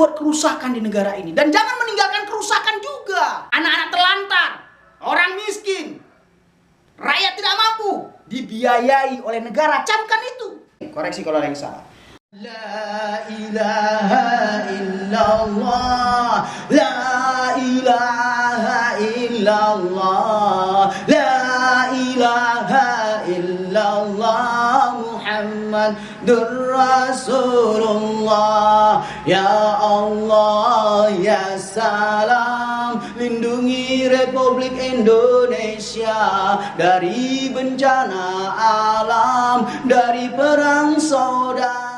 buat kerusakan di negara ini. Dan jangan meninggalkan kerusakan juga. Anak-anak terlantar, orang miskin, rakyat tidak mampu, dibiayai oleh negara. Camkan itu. Koreksi kalau ada yang salah. La ilaha illallah, la ilaha illallah, la ilaha illallah, Muhammadur Rasulullah. Ya Allah, ya salam, lindungi Republik Indonesia dari bencana alam, dari perang saudara.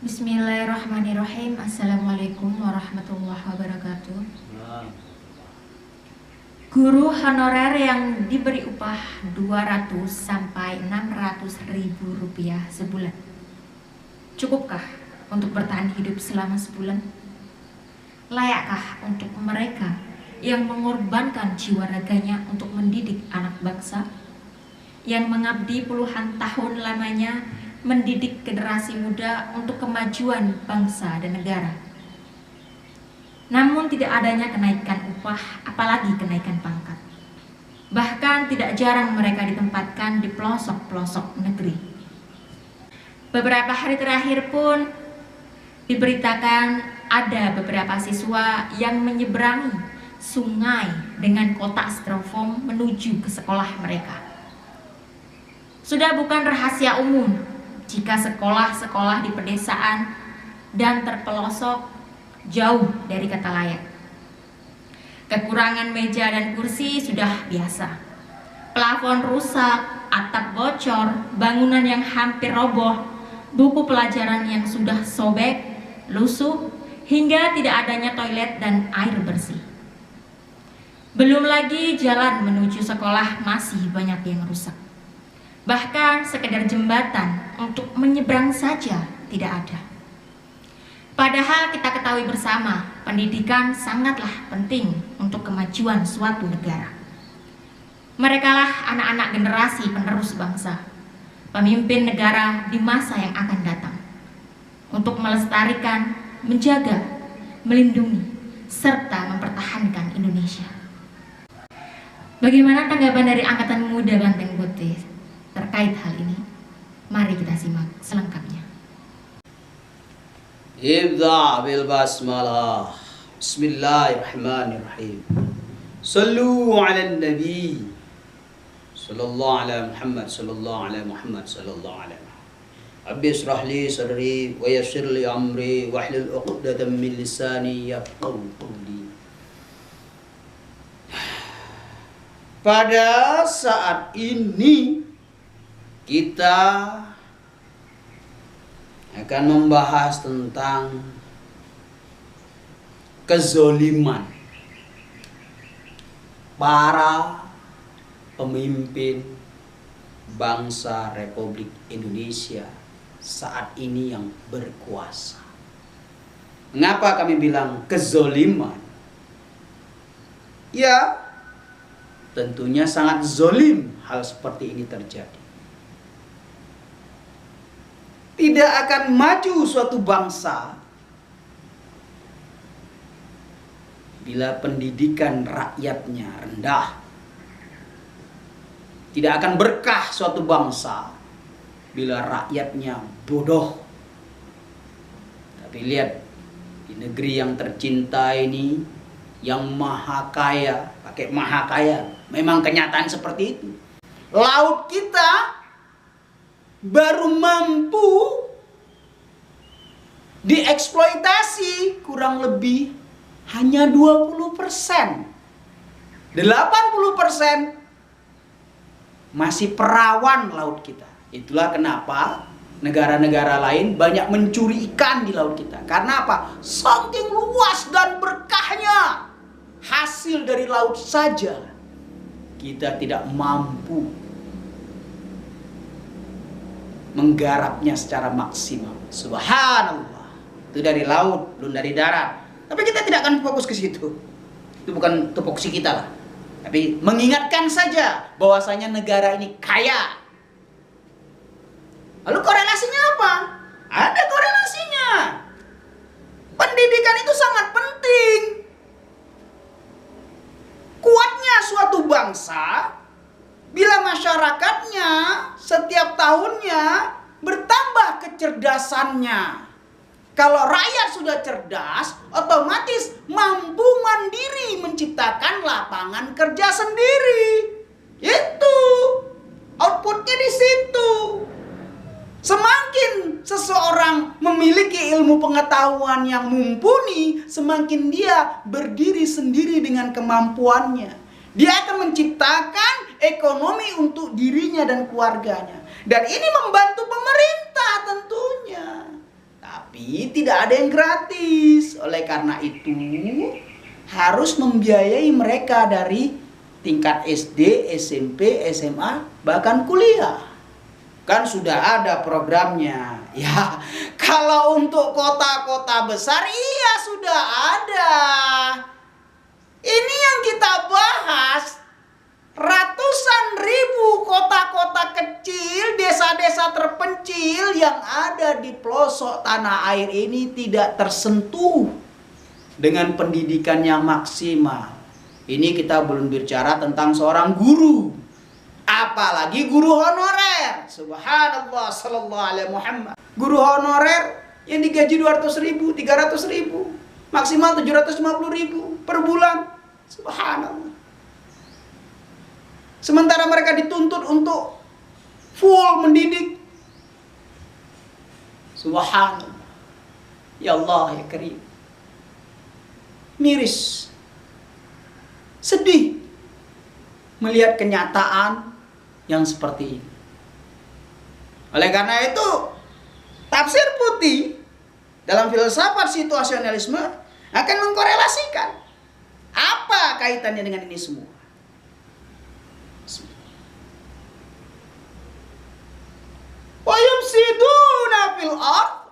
Bismillahirrahmanirrahim. Assalamualaikum warahmatullahi wabarakatuh. Guru honorer yang diberi upah 200 sampai 600 ribu rupiah sebulan, cukupkah untuk bertahan hidup selama sebulan? Layakkah untuk mereka yang mengorbankan jiwa raganya untuk mendidik anak bangsa, yang mengabdi puluhan tahun lamanya mendidik generasi muda untuk kemajuan bangsa dan negara? Namun tidak adanya kenaikan upah, apalagi kenaikan pangkat. Bahkan tidak jarang mereka ditempatkan di pelosok-pelosok negeri. Beberapa hari terakhir pun diberitakan ada beberapa siswa yang menyeberangi sungai dengan kotak styrofoam menuju ke sekolah mereka. Sudah bukan rahasia umum jika sekolah-sekolah di pedesaan dan terpelosok jauh dari kata layak. Kekurangan meja dan kursi sudah biasa. Plafon rusak, atap bocor, bangunan yang hampir roboh, buku pelajaran yang sudah sobek, lusuh, hingga tidak adanya toilet dan air bersih. Belum lagi jalan menuju sekolah masih banyak yang rusak. Bahkan sekedar jembatan untuk menyeberang saja tidak ada. Padahal kita ketahui bersama, pendidikan sangatlah penting untuk kemajuan suatu negara. Merekalah anak-anak generasi penerus bangsa, pemimpin negara di masa yang akan datang, untuk melestarikan, menjaga, melindungi, serta mempertahankan Indonesia. Bagaimana tanggapan dari Angkatan Muda Banteng Putih terkait hal ini? Mari kita simak selengkapnya. Ibda' bil basmalah. Bismillahirrahmanirrahim. Sallu ala nabi sallallahu ala Muhammad sallallahu ala Muhammad sallallahu ala Rabbi israh li sadri wa yassir li amri wahlul 'uqdatam min lisani yafqahu qawli. Pada saat ini kita akan membahas tentang kezoliman para pemimpin bangsa Republik Indonesia saat ini yang berkuasa. Mengapa kami bilang kezoliman? Ya, tentunya sangat zolim hal seperti ini terjadi. Tidak akan maju suatu bangsa bila pendidikan rakyatnya rendah. Tidak akan berkah suatu bangsa bila rakyatnya bodoh. Tapi lihat, di negeri yang tercinta ini, yang maha kaya, pakai maha kaya, memang kenyataan seperti itu. Laut kita baru mampu dieksploitasi kurang lebih hanya 20%. 80% masih perawan laut kita. Itulah kenapa negara-negara lain banyak mencuri ikan di laut kita. Karena apa? Saking luas dan berkahnya hasil dari laut saja kita tidak mampu menggarapnya secara maksimal. Subhanallah. Itu dari laut, belum dari darat. Tapi kita tidak akan fokus ke situ. Itu bukan tupoksi kita lah. Tapi mengingatkan saja bahwasanya negara ini kaya. Lalu korelasinya apa? Ada korelasinya. Pendidikan itu sangat penting. Kuatnya suatu bangsa bila masyarakatnya setiap tahunnya bertambah kecerdasannya. Kalau rakyat sudah cerdas, otomatis mampu mandiri menciptakan lapangan kerja sendiri. Itu outputnya di situ. Semakin seseorang memiliki ilmu pengetahuan yang mumpuni, semakin dia berdiri sendiri dengan kemampuannya. Dia akan menciptakan ekonomi untuk dirinya dan keluarganya. Dan ini membantu pemerintah tentunya. Tapi tidak ada yang gratis. Oleh karena itu, harus membiayai mereka dari tingkat SD, SMP, SMA, bahkan kuliah. Kan sudah ada programnya. Ya, kalau untuk kota-kota besar, iya sudah ada. Ini yang kita bahas. Ratusan ribu kota-kota kecil, desa-desa terpencil yang ada di pelosok tanah air ini tidak tersentuh dengan pendidikan yang maksimal. Ini kita belum bicara tentang seorang guru. Apalagi guru honorer. Subhanallah, sallallahu alaihi Muhammad. Guru honorer yang digaji 200.000, 300.000, maksimal 750.000 per bulan. Subhanallah. Sementara mereka dituntut untuk full mendidik. Subhanallah. Ya Allah, ya Karim. Miris. Sedih melihat kenyataan yang seperti ini. Oleh karena itu, tafsir putih dalam filsafat situasionalisme akan mengkorelasikan apa kaitannya dengan ini semua. Wa yufsiduna fil ardh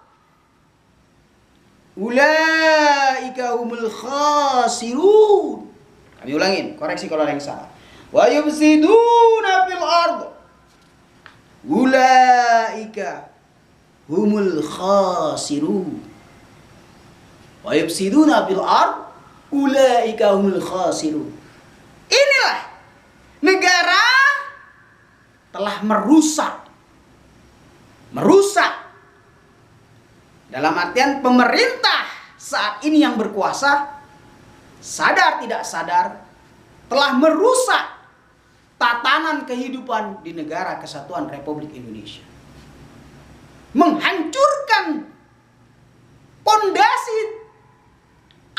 ulaika humul khasirun. Kami ulangin, koreksi kalau ada yang salah. Wa yufsiduna fil ardh ulaika humul khasirun. Wa yufsiduna fil ardh ulaika humul khasirun. Inilah negara telah merusak. Dalam artian pemerintah saat ini yang berkuasa sadar tidak sadar telah merusak tatanan kehidupan di negara kesatuan Republik Indonesia. Menghancurkan pondasi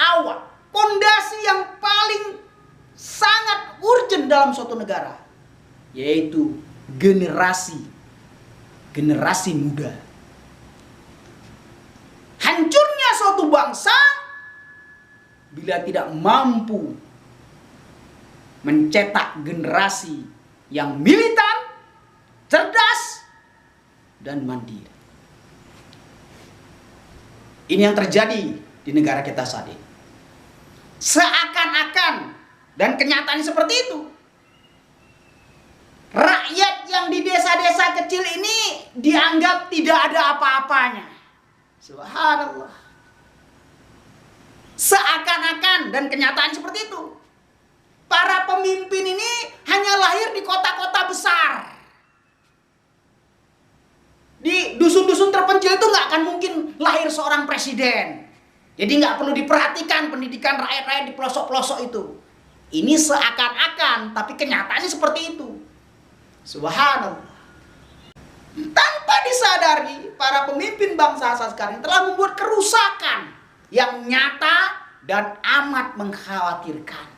awal, pondasi yang paling sangat urgent dalam suatu negara, yaitu generasi muda. Hancurnya suatu bangsa bila tidak mampu mencetak generasi yang militan, cerdas, dan mandiri. Ini yang terjadi di negara kita saat ini. Seakan-akan, dan kenyataannya seperti itu, rakyat yang di desa-desa kecil ini dianggap tidak ada apa-apanya. Subhanallah. Seakan-akan, dan kenyataan seperti itu. Para pemimpin ini hanya lahir di kota-kota besar. Di dusun-dusun terpencil itu nggak akan mungkin lahir seorang presiden. Jadi nggak perlu diperhatikan pendidikan rakyat-rakyat di pelosok-pelosok itu. Ini seakan-akan, tapi kenyataannya seperti itu. Subhanallah. Tanpa disadari, para pemimpin bangsa sekarang telah membuat kerusakan yang nyata dan amat mengkhawatirkan.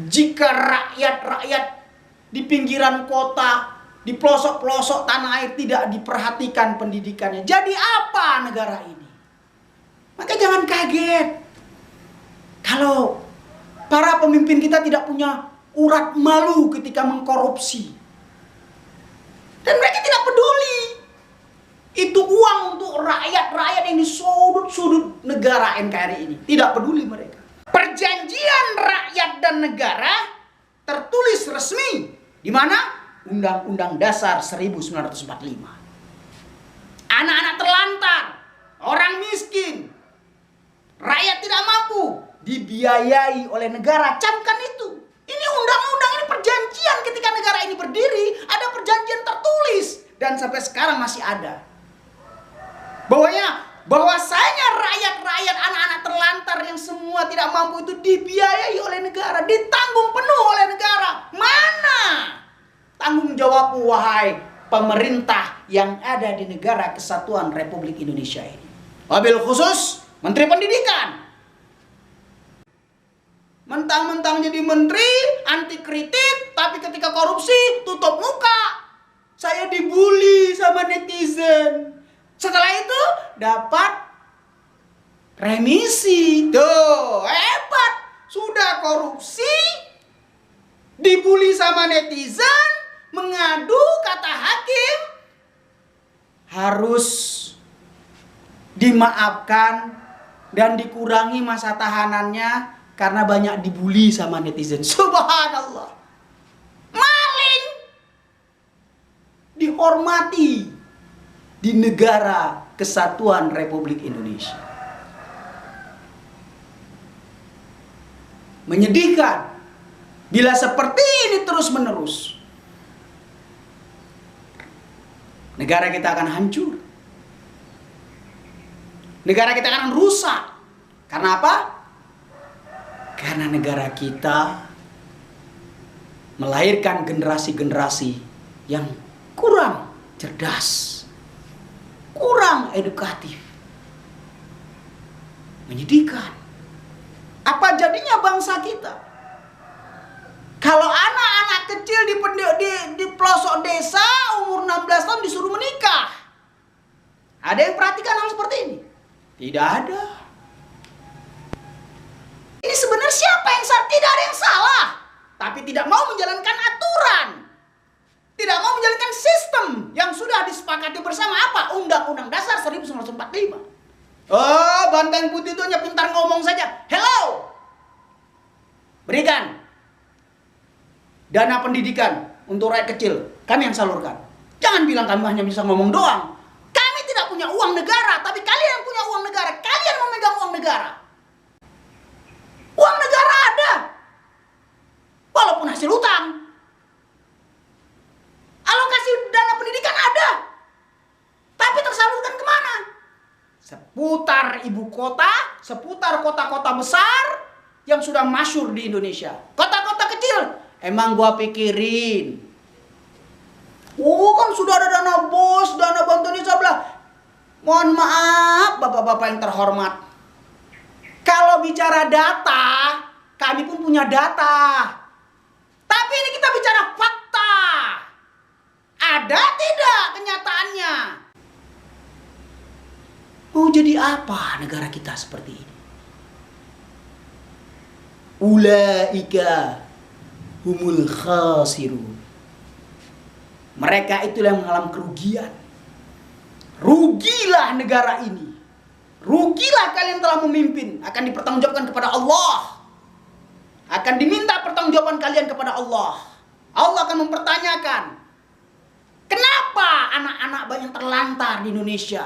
Jika rakyat-rakyat di pinggiran kota, di pelosok-pelosok tanah air tidak diperhatikan pendidikannya, jadi apa negara ini? Maka jangan kaget kalau para pemimpin kita tidak punya urat malu ketika mengkorupsi. Dan mereka tidak peduli. Itu uang untuk rakyat-rakyat yang di sudut-sudut negara NKRI ini. Tidak peduli mereka. Perjanjian rakyat dan negara tertulis resmi. Di mana? Undang-Undang Dasar 1945. Anak-anak terlantar, orang miskin, rakyat tidak mampu, dibiayai oleh negara. Camkan itu. Ini undang-undang, ini perjanjian ketika negara ini berdiri, ada perjanjian tertulis. Dan sampai sekarang masih ada. Bahwasanya rakyat-rakyat, anak-anak terlantar yang semua tidak mampu itu dibiayai oleh negara, ditanggung penuh oleh negara. Mana tanggung jawabmu, wahai pemerintah yang ada di negara kesatuan Republik Indonesia ini? Wabil khusus Menteri Pendidikan. Mentang-mentang jadi menteri, anti kritik, tapi ketika korupsi tutup muka. Saya dibully sama netizen. Setelah itu dapat remisi. Tuh, hebat. Sudah korupsi, dibully sama netizen, mengadu, kata hakim, harus dimaafkan dan dikurangi masa tahanannya karena banyak dibully sama netizen. Subhanallah. Maling dihormati di negara kesatuan Republik Indonesia. Menyedihkan bila seperti ini terus-menerus. Negara kita akan hancur. Negara kita akan rusak. Karena apa? Karena negara kita melahirkan generasi-generasi yang kurang cerdas, kurang edukatif. Menyedihkan. Apa jadinya bangsa kita? Kalau anak-anak kecil di pelosok desa umur 16 tahun disuruh menikah. Ada yang perhatikan hal seperti ini? Tidak ada. Ini sebenarnya siapa yang salah? Tidak ada yang salah. Tapi tidak mau menjalankan aturan. Tidak mau menjalankan sistem yang sudah disepakati bersama. Apa? Undang-Undang Dasar 1945. Oh, Banteng Putih itu hanya pintar ngomong saja. Hello! Berikan dana pendidikan untuk rakyat kecil. Kami yang salurkan. Jangan bilang kami hanya bisa ngomong doang. Kami tidak punya uang negara, tapi kalian yang punya uang negara. Kalian memegang uang negara. Uang negara ada. Walaupun hasil utang. Alokasi dana pendidikan ada. Tapi tersalurkan kemana? Seputar ibu kota, seputar kota-kota besar yang sudah masyhur di Indonesia. Kota-kota kecil, emang gua pikirin. Oh, kan sudah ada dana BOS, dana bantuan sebelah. Mohon maaf, bapak-bapak yang terhormat. Kalau bicara data, kami pun punya data. Tapi ini kita bicara fakta. Ada tidak kenyataannya? Mau jadi apa negara kita seperti ini? Ulaika humul khasirun. Mereka itulah yang mengalami kerugian. Rugilah negara ini. Rugilah kalian telah memimpin. Akan dipertanggungjawabkan kepada Allah. Akan diminta pertanggungjawaban kalian kepada Allah. Allah akan mempertanyakan. Kenapa anak-anak banyak terlantar di Indonesia?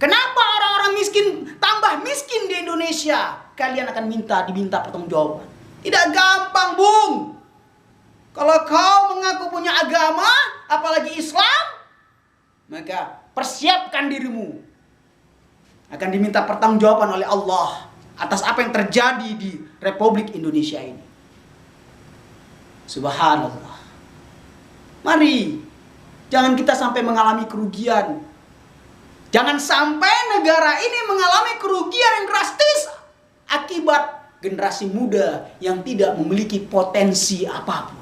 Kenapa orang-orang miskin tambah miskin di Indonesia? Kalian akan diminta pertanggungjawaban. Tidak gampang, Bung. Kalau kau mengaku punya agama, apalagi Islam, maka persiapkan dirimu. Akan diminta pertanggungjawaban oleh Allah atas apa yang terjadi di Republik Indonesia ini. Subhanallah. Mari, jangan kita sampai mengalami kerugian. Jangan sampai negara ini mengalami kerugian yang drastis akibat generasi muda yang tidak memiliki potensi apapun.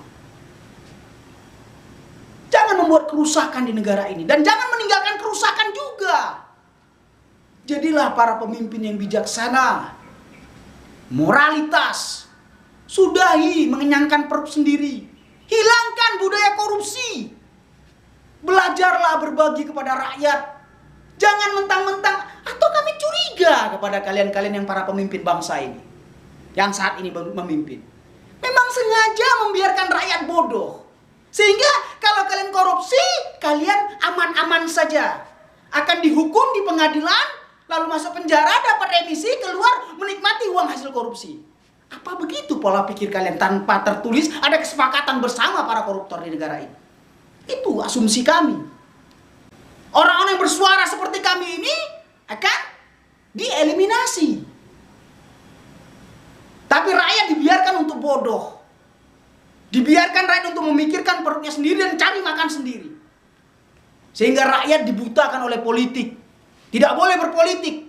Jangan membuat kerusakan di negara ini. Dan jangan meninggalkan kerusakan juga. Jadilah para pemimpin yang bijaksana. Moralitas. Sudahi mengenyangkan perut sendiri. Hilangkan budaya korupsi. Belajarlah berbagi kepada rakyat. Jangan mentang-mentang. Atau kami curiga kepada kalian-kalian yang para pemimpin bangsa ini. Yang saat ini memimpin. Memang sengaja membiarkan rakyat bodoh. Sehingga kalau kalian korupsi, kalian aman-aman saja. Akan dihukum di pengadilan, lalu masuk penjara, dapat remisi, keluar menikmati uang hasil korupsi. Apa begitu pola pikir kalian tanpa tertulis ada kesepakatan bersama para koruptor di negara ini? Itu asumsi kami. Orang-orang yang bersuara seperti kami ini akan dieliminasi. Tapi rakyat dibiarkan untuk bodoh. Dibiarkan rakyat untuk memikirkan perutnya sendiri dan cari makan sendiri. Sehingga rakyat dibutakan oleh politik. Tidak boleh berpolitik.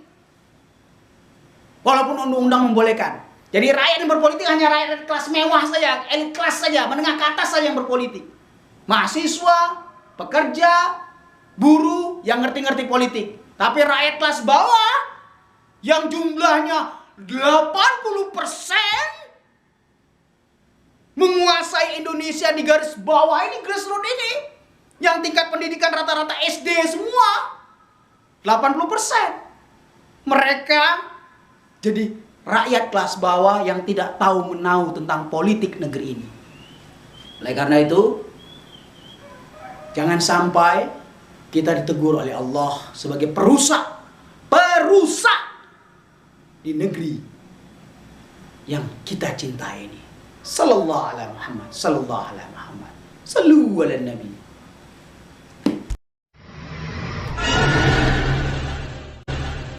Walaupun undang-undang membolehkan. Jadi rakyat yang berpolitik hanya rakyat kelas mewah saja, elit kelas saja, menengah ke atas saja yang berpolitik. Mahasiswa, pekerja, buruh yang ngerti-ngerti politik. Tapi rakyat kelas bawah yang jumlahnya 80% menguasai Indonesia di garis bawah ini, grassroots ini, yang tingkat pendidikan rata-rata SD semua 80%. Mereka jadi rakyat kelas bawah yang tidak tahu menahu tentang politik negeri ini. Oleh karena itu, jangan sampai kita ditegur oleh Allah sebagai perusak di negeri yang kita cintai ini. Sallallahu alaihi Muhammad, sallallahu alaihi Muhammad, sallu ala nabi.